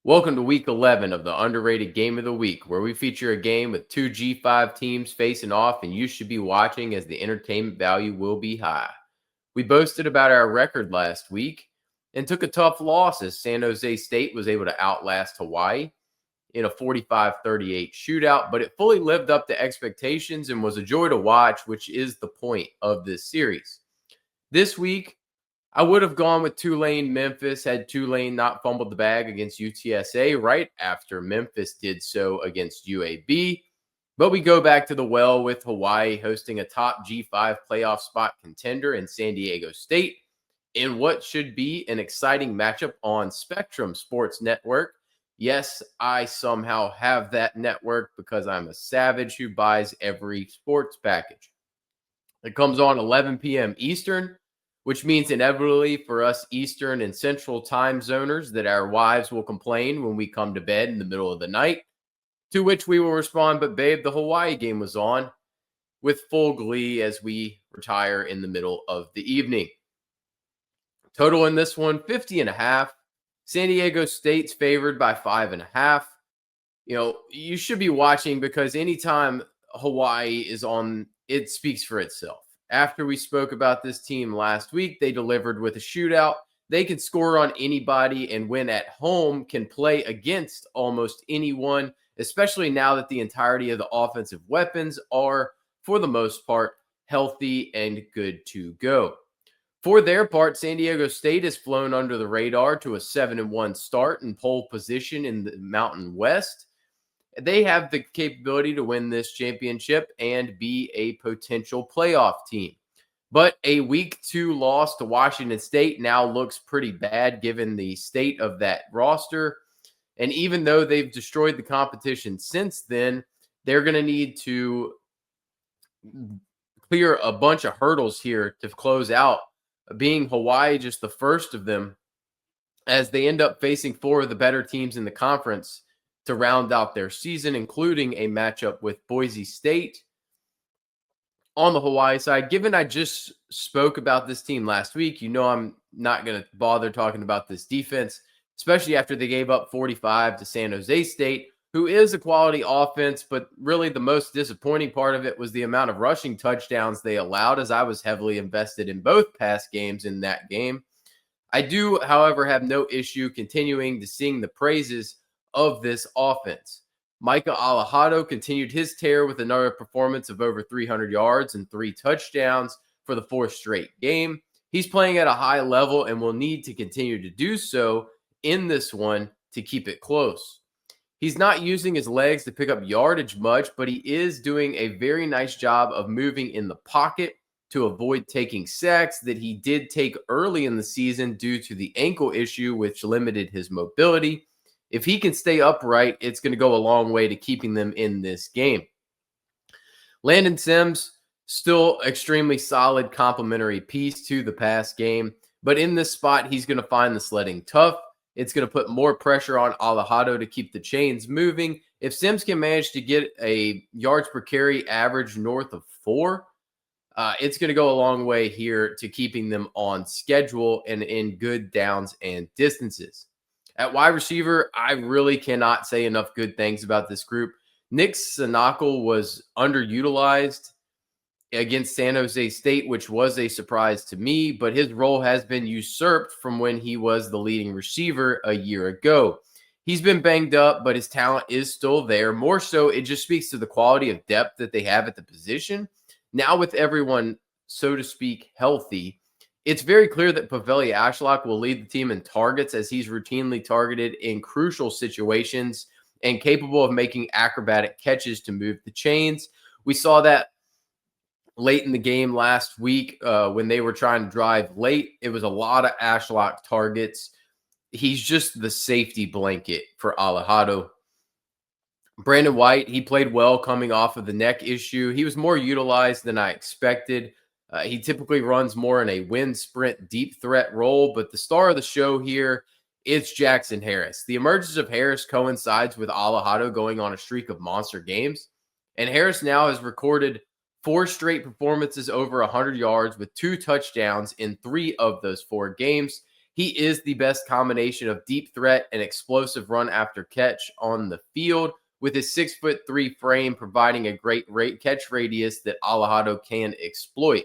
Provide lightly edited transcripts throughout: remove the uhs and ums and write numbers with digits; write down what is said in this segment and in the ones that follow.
Welcome to week 11 of the underrated game of the week, where we feature a game with two G5 teams facing off, and you should be watching as the entertainment value will be high. We boasted about our record last week and took a tough loss as San Jose State was able to outlast Hawaii in a 45-38 shootout, but it fully lived up to expectations and was a joy to watch, which is the point of this series. This week, I would have gone with Tulane Memphis had Tulane not fumbled the bag against UTSA right after Memphis did so against UAB. But we go back to the well with Hawaii hosting a top G5 playoff spot contender in San Diego State in what should be an exciting matchup on Spectrum Sports Network. Yes, I somehow have that network because I'm a savage who buys every sports package. It comes on 11 p.m. Eastern, which means inevitably for us Eastern and Central time zoners that our wives will complain when we come to bed in the middle of the night, to which we will respond, but babe, the Hawaii game was on, with full glee as we retire in the middle of the evening. Total in this one, 50.5. San Diego State's favored by 5.5. You should be watching because anytime Hawaii is on, it speaks for itself. After we spoke about this team last week, they delivered with a shootout. They can score on anybody and when at home can play against almost anyone, especially now that the entirety of the offensive weapons are, for the most part, healthy and good to go. For their part, San Diego State has flown under the radar to a 7-1 start and pole position in the Mountain West. They have the capability to win this championship and be a potential playoff team. But a week 2 loss to Washington State now looks pretty bad given the state of that roster. And even though they've destroyed the competition since then, they're going to need to clear a bunch of hurdles here to close out, being Hawaii just the first of them, as they end up facing 4 of the better teams in the conference to round out their season, including a matchup with Boise State. On the Hawaii side, given I just spoke about this team last week, I'm not going to bother talking about this defense, especially after they gave up 45 to San Jose State, who is a quality offense, but really the most disappointing part of it was the amount of rushing touchdowns they allowed, as I was heavily invested in both past games in that game. I do, however, have no issue continuing to sing the praises of this offense. Micah Alejado continued his tear with another performance of over 300 yards and 3 touchdowns for the 4th straight game. He's playing at a high level and will need to continue to do so in this one to keep it close. He's not using his legs to pick up yardage much, but he is doing a very nice job of moving in the pocket to avoid taking sacks that he did take early in the season due to the ankle issue, which limited his mobility. If he can stay upright, it's going to go a long way to keeping them in this game. Landon Sims, still extremely solid complementary piece to the pass game, but in this spot, he's going to find the sledding tough. It's going to put more pressure on Alejado to keep the chains moving. If Sims can manage to get a yards per carry average north of 4, it's going to go a long way here to keeping them on schedule and in good downs and distances. At wide receiver, I really cannot say enough good things about this group. Nick Sinacle was underutilized against San Jose State, which was a surprise to me, but his role has been usurped from when he was the leading receiver a year ago. He's been banged up, but his talent is still there. More so, it just speaks to the quality of depth that they have at the position. Now with everyone, so to speak, healthy, it's very clear that Paveli Ashlock will lead the team in targets as he's routinely targeted in crucial situations and capable of making acrobatic catches to move the chains. We saw that late in the game last week when they were trying to drive late. It was a lot of Ashlock targets. He's just the safety blanket for Alejado. Brandon White, he played well coming off of the neck issue. He was more utilized than I expected. He typically runs more in a wind sprint deep threat role, but the star of the show here is Jackson Harris. The emergence of Harris coincides with Alejado going on a streak of monster games, and Harris now has recorded 4 straight performances over 100 yards with 2 touchdowns in 3 of those 4 games. He is the best combination of deep threat and explosive run after catch on the field, with his 6'3" frame providing a great catch radius that Alejandro can exploit.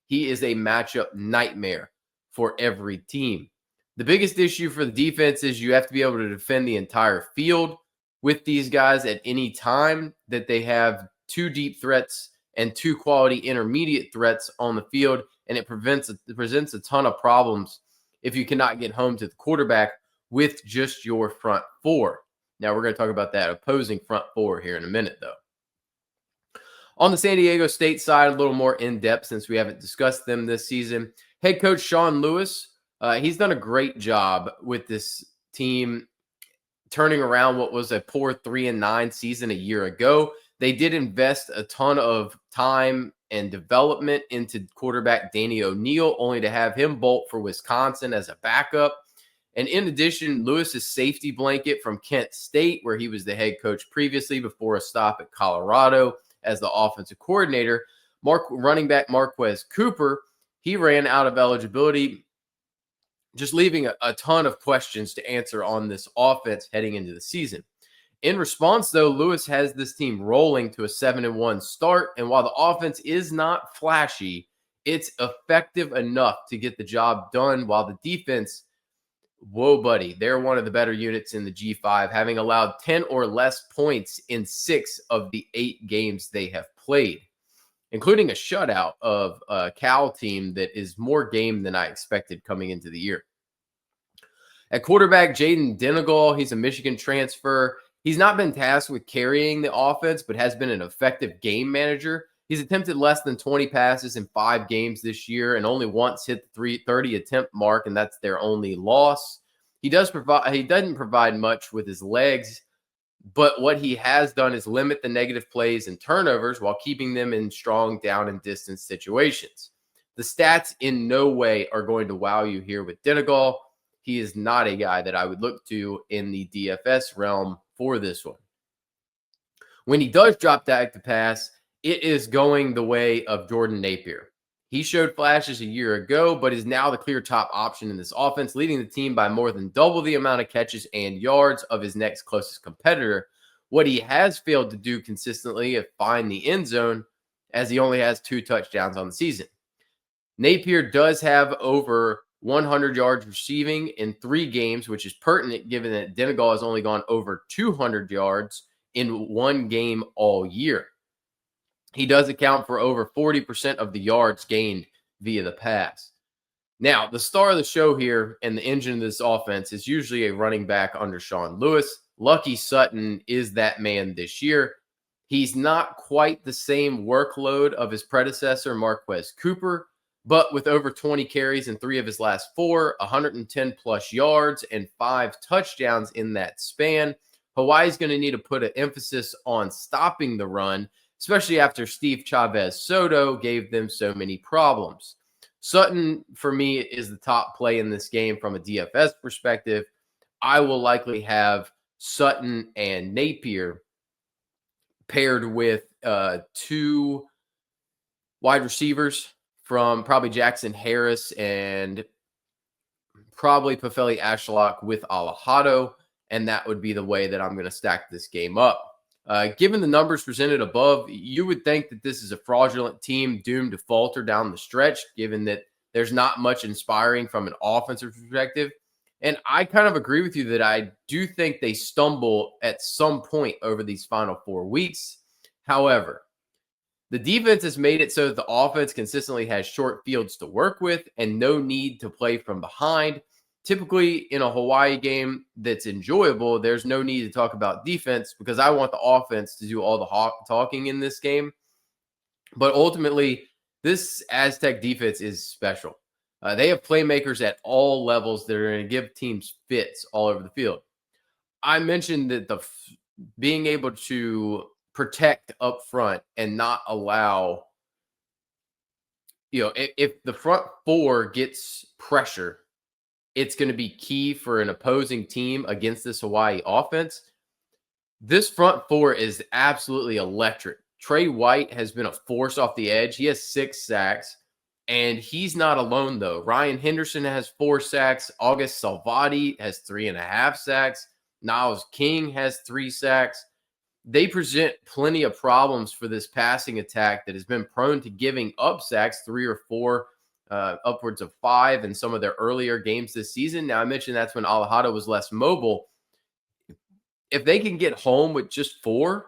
He is a matchup nightmare for every team. The biggest issue for the defense is you have to be able to defend the entire field with these guys at any time, that they have two deep threats and two quality intermediate threats on the field, and it presents a ton of problems if you cannot get home to the quarterback with just your front four. Now, we're going to talk about that opposing front four here in a minute, though. On the San Diego State side, a little more in-depth since we haven't discussed them this season. Head coach Sean Lewis, he's done a great job with this team, turning around what was a poor 3-9 season a year ago. They did invest a ton of time and development into quarterback Danny O'Neal, only to have him bolt for Wisconsin as a backup. And in addition, Lewis's safety blanket from Kent State, where he was the head coach previously before a stop at Colorado as the offensive coordinator, running back Marquez Cooper, he ran out of eligibility, just leaving a ton of questions to answer on this offense heading into the season. In response, though, Lewis has this team rolling to a 7-1 start, and while the offense is not flashy, it's effective enough to get the job done, while the defense, whoa, buddy, they're one of the better units in the G5, having allowed 10 or less points in 6 of the 8 games they have played, including a shutout of a Cal team that is more game than I expected coming into the year. At quarterback, Jaden Denegal, he's a Michigan transfer. He's not been tasked with carrying the offense, but has been an effective game manager. He's attempted less than 20 passes in 5 games this year and only once hit the 30 attempt mark, and that's their only loss. He doesn't provide much with his legs, but what he has done is limit the negative plays and turnovers while keeping them in strong down and distance situations. The stats in no way are going to wow you here with Denegal. He is not a guy that I would look to in the DFS realm for this one. When he does drop back to pass, it is going the way of Jordan Napier. He showed flashes a year ago, but is now the clear top option in this offense, leading the team by more than double the amount of catches and yards of his next closest competitor. What he has failed to do consistently is find the end zone, as he only has 2 touchdowns on the season. Napier does have over 100 yards receiving in 3 games, which is pertinent given that Denegal has only gone over 200 yards in 1 game all year. He does account for over 40% of the yards gained via the pass. Now, the star of the show here and the engine of this offense is usually a running back under Sean Lewis. Lucky Sutton is that man this year. He's not quite the same workload of his predecessor, Marquez Cooper, but with over 20 carries in 3 of his last 4, 110 plus yards, and 5 touchdowns in that span, Hawaii's going to need to put an emphasis on stopping the run, especially after Steve Chavez Soto gave them so many problems. Sutton, for me, is the top play in this game from a DFS perspective. I will likely have Sutton and Napier paired with 2 wide receivers from probably Jackson Harris and probably Pafeli Ashlock with Alejandro, and that would be the way that I'm going to stack this game up. Given the numbers presented above, you would think that this is a fraudulent team doomed to falter down the stretch, given that there's not much inspiring from an offensive perspective. And I kind of agree with you that I do think they stumble at some point over these final 4 weeks. However, the defense has made it so that the offense consistently has short fields to work with and no need to play from behind. Typically, in a Hawaii game that's enjoyable, there's no need to talk about defense because I want the offense to do all the talking in this game. But ultimately, this Aztec defense is special. They have playmakers at all levels that are going to give teams fits all over the field. I mentioned that being able to protect up front and not allow, if the front 4 gets pressure, it's going to be key for an opposing team against this Hawaii offense. This front 4 is absolutely electric. Trey White has been a force off the edge. He has 6 sacks. And he's not alone, though. Ryan Henderson has 4 sacks. August Salvati has 3.5 sacks. Niles King has 3 sacks. They present plenty of problems for this passing attack that has been prone to giving up sacks, 3 or 4, upwards of 5 in some of their earlier games this season. Now, I mentioned that's when Alejado was less mobile. If they can get home with just 4,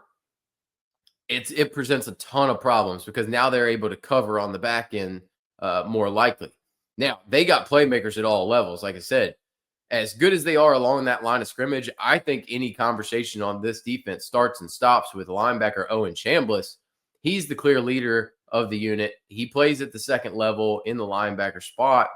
it presents a ton of problems because now they're able to cover on the back end more likely. Now, they got playmakers at all levels. Like I said, as good as they are along that line of scrimmage, I think any conversation on this defense starts and stops with linebacker Owen Chambliss. He's the clear leader of the unit. He plays at the second level in the linebacker spot.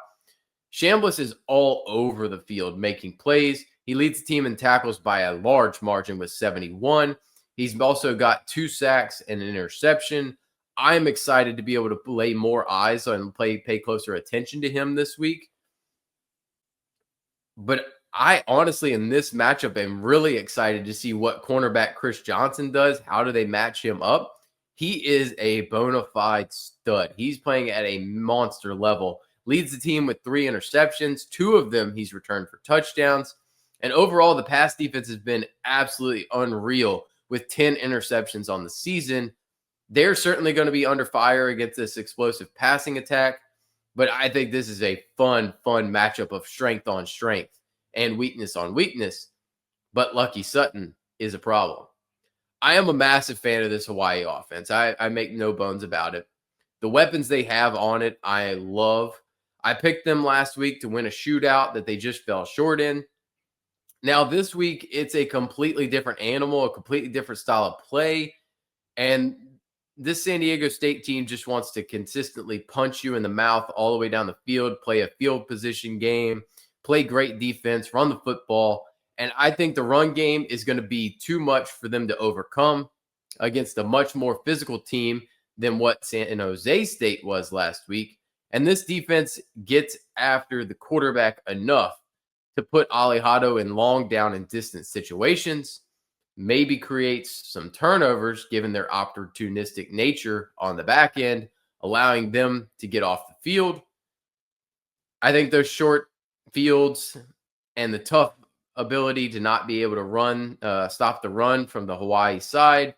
Chambliss is all over the field making plays. He leads the team in tackles by a large margin with 71. He's also got 2 sacks and an interception. I'm excited to be able to lay more eyes on pay closer attention to him this week. But I honestly, in this matchup, am really excited to see what cornerback Chris Johnson does. How do they match him up? He is a bona fide stud. He's playing at a monster level. Leads the team with 3 interceptions. 2 of them he's returned for touchdowns. And overall, the pass defense has been absolutely unreal with 10 interceptions on the season. They're certainly going to be under fire against this explosive passing attack. But I think this is a fun matchup of strength on strength and weakness on weakness. But Lucky Sutton is a problem. I am a massive fan of this Hawaii offense. I make no bones about it. The weapons they have on it, I love. I picked them last week to win a shootout that they just fell short in. Now, this week, it's a completely different animal, a completely different style of play. And this San Diego State team just wants to consistently punch you in the mouth all the way down the field, play a field position game, play great defense, run the football. And I think the run game is going to be too much for them to overcome against a much more physical team than what San Jose State was last week. And this defense gets after the quarterback enough to put Alejado in long down and distance situations, maybe creates some turnovers given their opportunistic nature on the back end, allowing them to get off the field. I think those short fields and the tough ability to not be able to run, stop the run from the Hawaii side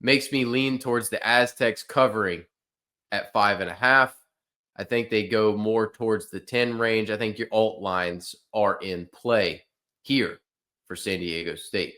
makes me lean towards the Aztecs covering at 5.5. I think they go more towards the 10 range. I think your alt lines are in play here for San Diego State.